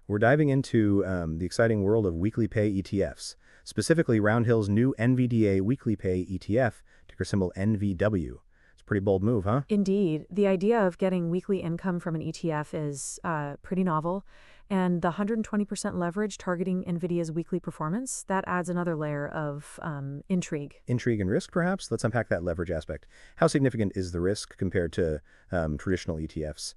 We're diving into the exciting world of WeeklyPay ETFs, specifically Roundhill's new NVDA WeeklyPay ETF, ticker symbol NVW. It's a pretty bold move, huh? Indeed. The idea of getting weekly income from an ETF is pretty novel, and the 120% leverage targeting Nvidia's weekly performance, that adds another layer of intrigue. Intrigue and risk, perhaps? Let's unpack that leverage aspect. How significant is the risk compared to traditional ETFs?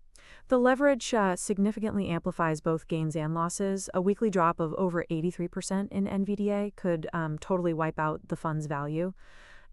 The leverage significantly amplifies both gains and losses. A weekly drop of over 83% in NVDA could totally wipe out the fund's value.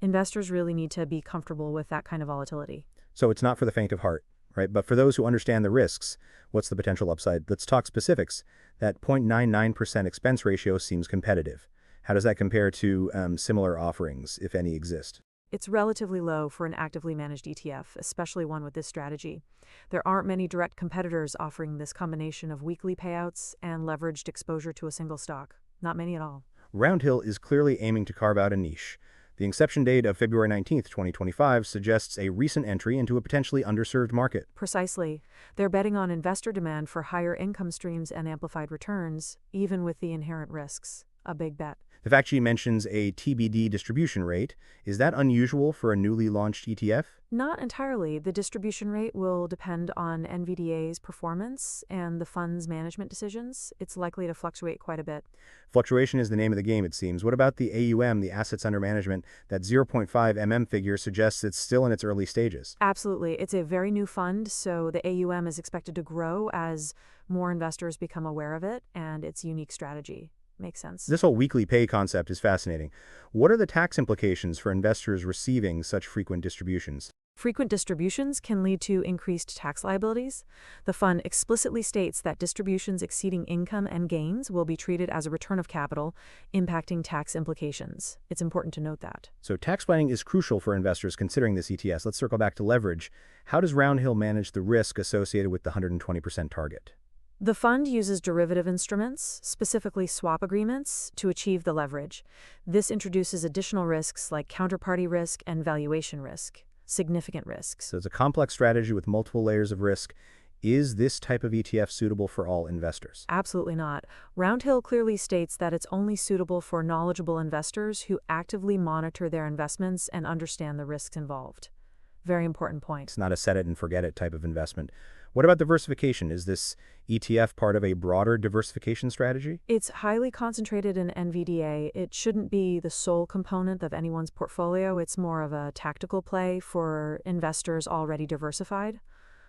Investors really need to be comfortable with that kind of volatility. So it's not for the faint of heart, right? But for those who understand the risks, what's the potential upside? Let's talk specifics. That 0.99% expense ratio seems competitive. How does that compare to similar offerings, if any exist? It's relatively low for an actively managed ETF, especially one with this strategy. There aren't many direct competitors offering this combination of weekly payouts and leveraged exposure to a single stock. Not many at all. Roundhill is clearly aiming to carve out a niche. The inception date of February 19th, 2025 suggests a recent entry into a potentially underserved market. Precisely. They're betting on investor demand for higher income streams and amplified returns, even with the inherent risks. A big bet. The fact sheet mentions a TBD distribution rate. Is that unusual for a newly launched ETF? Not entirely. The distribution rate will depend on NVDA's performance and the fund's management decisions. It's likely to fluctuate quite a bit. Fluctuation is the name of the game, it seems. What about the AUM, the assets under management? That 0.5 figure suggests it's still in its early stages. Absolutely. It's a very new fund, so the AUM is expected to grow as more investors become aware of it and its unique strategy. Makes sense. This whole weekly pay concept is fascinating. What are the tax implications for investors receiving such frequent distributions? Frequent distributions can lead to increased tax liabilities. The fund explicitly states that distributions exceeding income and gains will be treated as a return of capital, impacting tax implications. It's important to note that. So tax planning is crucial for investors considering this ETS. Let's circle back to leverage. How does Roundhill manage the risk associated with the 120% target? The fund uses derivative instruments, specifically swap agreements, to achieve the leverage. This introduces additional risks like counterparty risk and valuation risk, significant risks. So it's a complex strategy with multiple layers of risk. Is this type of ETF suitable for all investors? Absolutely not. Roundhill clearly states that it's only suitable for knowledgeable investors who actively monitor their investments and understand the risks involved. Very important point. It's not a set it and forget it type of investment. What about diversification? Is this ETF part of a broader diversification strategy? It's highly concentrated in NVDA. It shouldn't be the sole component of anyone's portfolio. It's more of a tactical play for investors already diversified.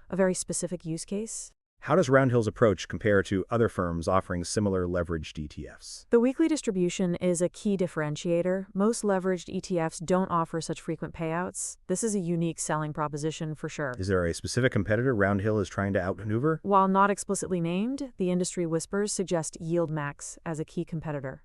A very specific use case. How does Roundhill's approach compare to other firms offering similar leveraged ETFs? The weekly distribution is a key differentiator. Most leveraged ETFs don't offer such frequent payouts. This is a unique selling proposition for sure. Is there a specific competitor Roundhill is trying to outmaneuver? While not explicitly named, the industry whispers suggest YieldMax as a key competitor.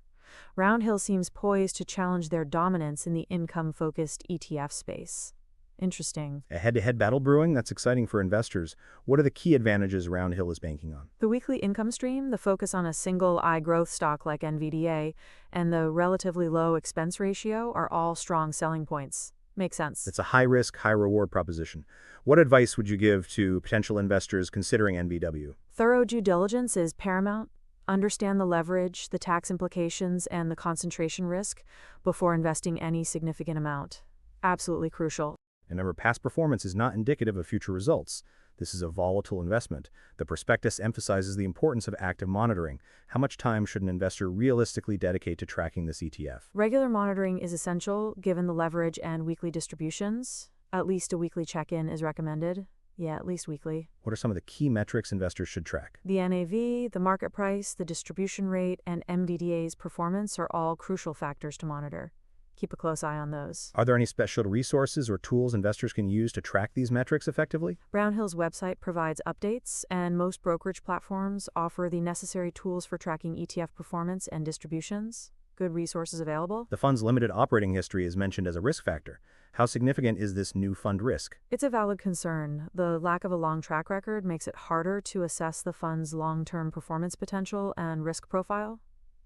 Roundhill seems poised to challenge their dominance in the income-focused ETF space. Interesting. A head-to-head battle brewing? That's exciting for investors. What are the key advantages Roundhill is banking on? The weekly income stream, the focus on a single I-growth stock like NVDA, and the relatively low expense ratio are all strong selling points. Makes sense. It's a high-risk, high-reward proposition. What advice would you give to potential investors considering NVW? Thorough due diligence is paramount. Understand the leverage, the tax implications, and the concentration risk before investing any significant amount. Absolutely crucial. And remember, past performance is not indicative of future results. This is a volatile investment. The prospectus emphasizes the importance of active monitoring. How much time should an investor realistically dedicate to tracking this ETF? Regular monitoring is essential given the leverage and weekly distributions. At least a weekly check-in is recommended. Yeah, at least weekly. What are some of the key metrics investors should track? The NAV, the market price, the distribution rate, and NVDA's performance are all crucial factors to monitor. Keep a close eye on those. Are there any special resources or tools investors can use to track these metrics effectively? Roundhill's website provides updates, and most brokerage platforms offer the necessary tools for tracking ETF performance and distributions. Good resources available. The fund's limited operating history is mentioned as a risk factor. How significant is this new fund risk? It's a valid concern. The lack of a long track record makes it harder to assess the fund's long-term performance potential and risk profile.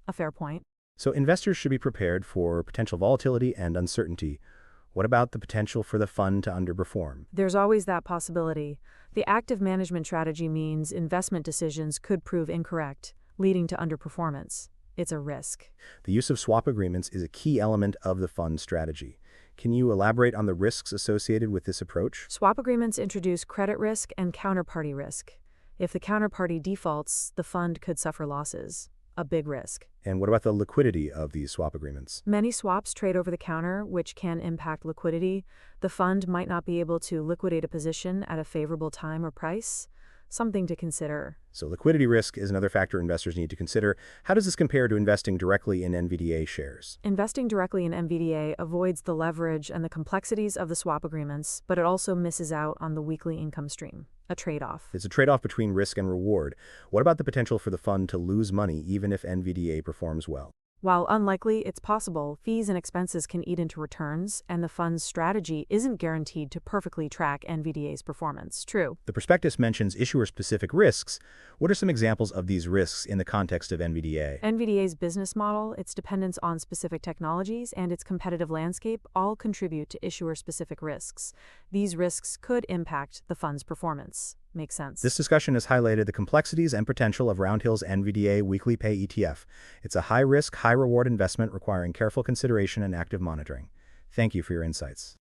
A fair point. So investors should be prepared for potential volatility and uncertainty. What about the potential for the fund to underperform? There's always that possibility. The active management strategy means investment decisions could prove incorrect. leading to underperformance. It's a risk. The use of swap agreements is a key element of the fund strategy. Can you elaborate on the risks associated with this approach? Swap agreements introduce credit risk and counterparty risk. If the counterparty defaults, the fund could suffer losses. A big risk. And what about the liquidity of these swap agreements? Many swaps trade over the counter, which can impact liquidity. The fund might not be able to liquidate a position at a favorable time or price. Something to consider. So liquidity risk is another factor investors need to consider. How does this compare to investing directly in NVDA shares? Investing directly in NVDA avoids the leverage and the complexities of the swap agreements, but it also misses out on the weekly income stream. A trade-off. It's a trade-off between risk and reward. What about the potential for the fund to lose money even if NVDA performs well? While unlikely, it's possible. Fees and expenses can eat into returns, and the fund's strategy isn't guaranteed to perfectly track NVDA's performance. True. The prospectus mentions issuer-specific risks. What are some examples of these risks in the context of NVDA? NVDA's business model, its dependence on specific technologies, and its competitive landscape all contribute to issuer-specific risks. These risks could impact the fund's performance. Makes sense. This discussion has highlighted the complexities and potential of Roundhill's NVDA WeeklyPay ETF. It's a high-risk, high-reward investment requiring careful consideration and active monitoring. Thank you for your insights.